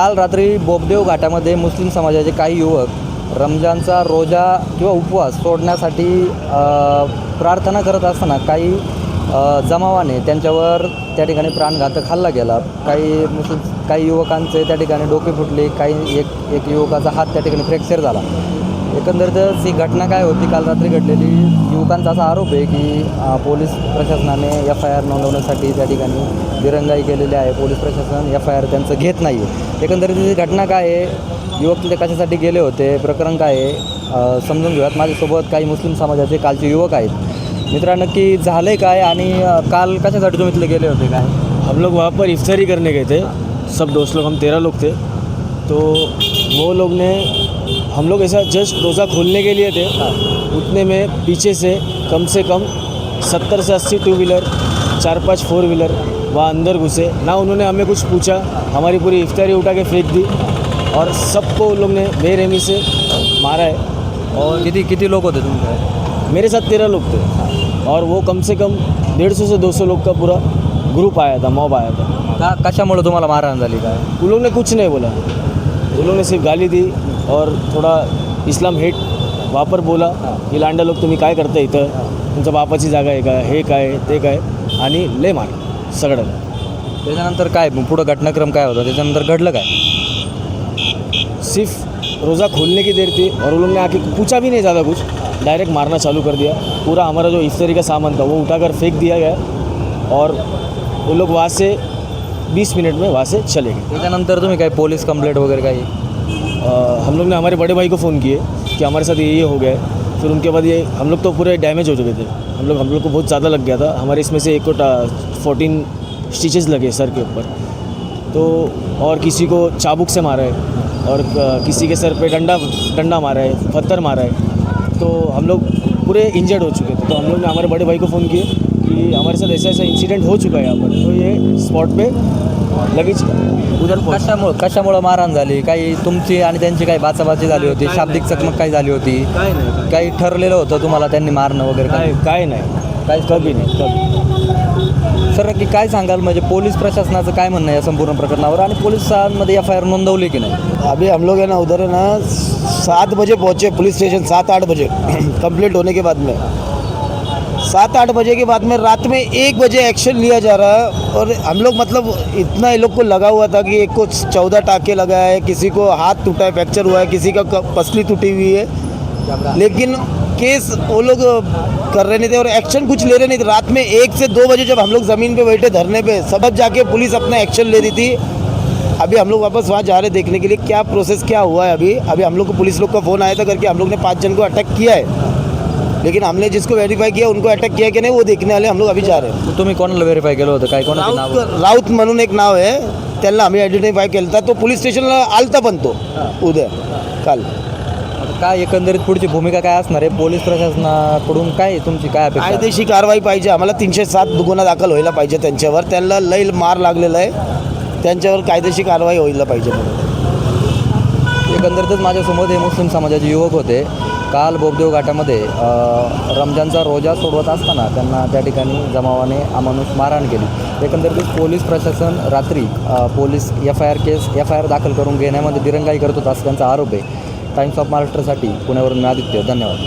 काल रात्री बोबदेव घाटामध्ये मुस्लिम समाजाचे काही युवक रमजानचा रोजा किंवा उपवास सोडण्यासाठी प्रार्थना करत असताना काही जमावाने त्यांच्यावर त्या ठिकाणी प्राणघातक हल्ला केला. काही युवकांचे त्या ठिकाणी डोके फुटले, एक युवकाचा हात त्या ठिकाणी फ्रॅक्चर झाला. एकंदरीतच ही घटना काय होती काल रात्री घडलेली, युवकांचा असा आरोप आहे की पोलीस प्रशासनाने FIR नोंदवण्यासाठी त्या ठिकाणी दिरंगाई केलेली आहे. पोलीस प्रशासन FIR त्यांचं घेत नाही आहे. एकंदरीत ही घटना काय आहे, युवक तिथे कशासाठी गेले होते, प्रकरण काय आहे समजून घेऊयात. माझ्यासोबत काही मुस्लिम समाजाचे कालचे युवक आहेत. मित्रा, नक्की झालं आहे काय आणि काल कशासाठी तुम्ही इथले गेले होते काय? हम लोग वहाँ पर इफ्तारी करने गए थे, सब दोस्त लोग, हम 13 लोग थे. तो वो लोग ने, हम लोग ऐसा जस्ट रोज़ा खोलने के लिए थे. उतने में पीछे से कम 70 से 80 टू व्हीलर, 4-5 4 व्हीलर वहाँ अंदर घुसे. ना उन्होंने हमें कुछ पूछा, हमारी पूरी इफ्तारी उठा के फेंक दी और सबको उन लोग ने बेरहमी से मारा है. और किती लोग होते तुमचे? मेरे साथ 13 लोग थे और वो कम से कम 150 से 200 लोग का पूरा ग्रुप आया था, मॉब आया था. कशामुळे तुम्हाला मारहाण झाली काय? उन लोग ने कुछ नहीं बोला, उन लोग ने सिर्फ गाली दी और थोडा इस्लाम हेट वापर बोला की लांडा लोक तुम्ही काय करता इथं, तुमच्या बापाची जागा आहे का, हे काय ते काय, आणि लय मार सगळं. त्याच्यानंतर काय पुढं घटनाक्रम काय होता, त्याच्यानंतर घडलं काय? सिर्फ रोज़ा खोलने की देर थी और उन लोग ने आके पूछा भी नहीं ज़्यादा कुछ, डायरेक्ट मारना चालू कर दिया. पूरा हमारा जो इफ्तारी का सामान था वो उठाकर फेंक दिया गया और वो लोग वहाँ से 20 मिनट में वहाँ से चले गए. त्याच्यानंतर तुम्ही काय पोलीस कंप्लेंट वगैरे काही? हम लोग ने हमारे बड़े भाई को फ़ोन किए कि हमारे साथ ये हो गया है. फिर उनके बाद ये हम लोग तो पूरे डैमेज हो चुके थे, हम लोग को बहुत ज़्यादा लग गया था. हमारे इसमें से एक को 14 स्टिचेस लगे सर के ऊपर. तो और किसी को चाबुक से मारा है और किसी के सर पे डंडा मारा है, पत्थर मारा है. तो हम लोग पूरे इंजर्ड हो चुके थे. तो हम लोग ने हमारे बड़े भाई को फ़ोन किए कि हमारे साथ ऐसा इंसिडेंट हो चुका है यहाँ पर. तो ये स्पॉट पे लगेच उधर कशामुळं मारहाण झाली? काही तुमची आणि त्यांची काही बाचाबाची झाली होती, शाब्दिक चकमक काही झाली होती, काय नाही, काही ठरलेलं होतं तुम्हाला त्यांनी मारणं वगैरे काय? काय नाही, काय कभी नाही, कभी. सर नक्की काय सांगाल, म्हणजे पोलीस प्रशासनाचं काय म्हणणं आहे या संपूर्ण प्रकरणावर आणि पोलिसांमध्ये FIR नोंदवली की नाही? अभी हम लोग है ना उधर है ना 7 बजे पहुँचे पुलिस स्टेशन, 7-8 बजे कंप्लीट होने के बाद में 7-8 बजे के बाद में रात में 1 बजे एक्शन लिया जा रहा है. और हम लोग मतलब इतना ये लोग को लगा हुआ था कि एक को 14 टाँके लगा है, किसी को हाथ टूटा है, फ्रैक्चर हुआ है, किसी का पसली टूटी हुई है, लेकिन केस वो लोग कर रहे नहीं थे और एक्शन कुछ ले रहे नहीं थे. रात में 1 से 2 बजे जब हम लोग ज़मीन पे बैठे धरने पे, सब जाके पुलिस अपना एक्शन ले रही थी. अभी हम लोग वापस वहाँ जा रहे देखने के लिए क्या प्रोसेस क्या हुआ है. अभी हम लोग को पुलिस लोग का फ़ोन आया था करके हम लोग ने 5 जन को अटैक किया है, लेकिन हमने जिसको वेरीफाई किया उनको अटॅक किया की नाही वो देखने वाले हम लोग अभी जा रहे हैं. तुम्ही कोणाला व्हेरीफाय केलं होतं काय? कोणाचं नाव? राऊत म्हणून एक नाव आहे, त्यांना आम्ही आयडेंटिफाय केलं होता. तो पोलीस स्टेशनला आलता पण तो उद्या काल. काय एकंदरीत पुढची भूमिका काय असणार आहे पोलीस प्रशासनाकडून, काय तुमची काय अपेक्षा? कायदेशीर कारवाई पाहिजे आम्हाला. 307 गुन्हा दाखल व्हायला पाहिजे त्यांच्यावर. त्यांना लई मार लागलेला आहे, त्यांच्यावर कायदेशीर कारवाई व्हायला पाहिजे. एकंदरीतच माझ्यासमोर हे मुस्लिम समाजाचे युवक होते. काल बोबदेव घाटामध्ये रमजानचा रोजा सोडवत असताना त्यांना त्या ठिकाणी जमावाने अमानुष मारहाण केली. एकंदरीत पोलीस प्रशासन रात्री पोलीस FIR दाखल करून घेण्यामध्ये दिरंगाई करत होता असं त्यांचा आरोप आहे. टाइम्स ऑफ महाराष्ट्रासाठी पुण्यावरून मी आदित्य, धन्यवाद.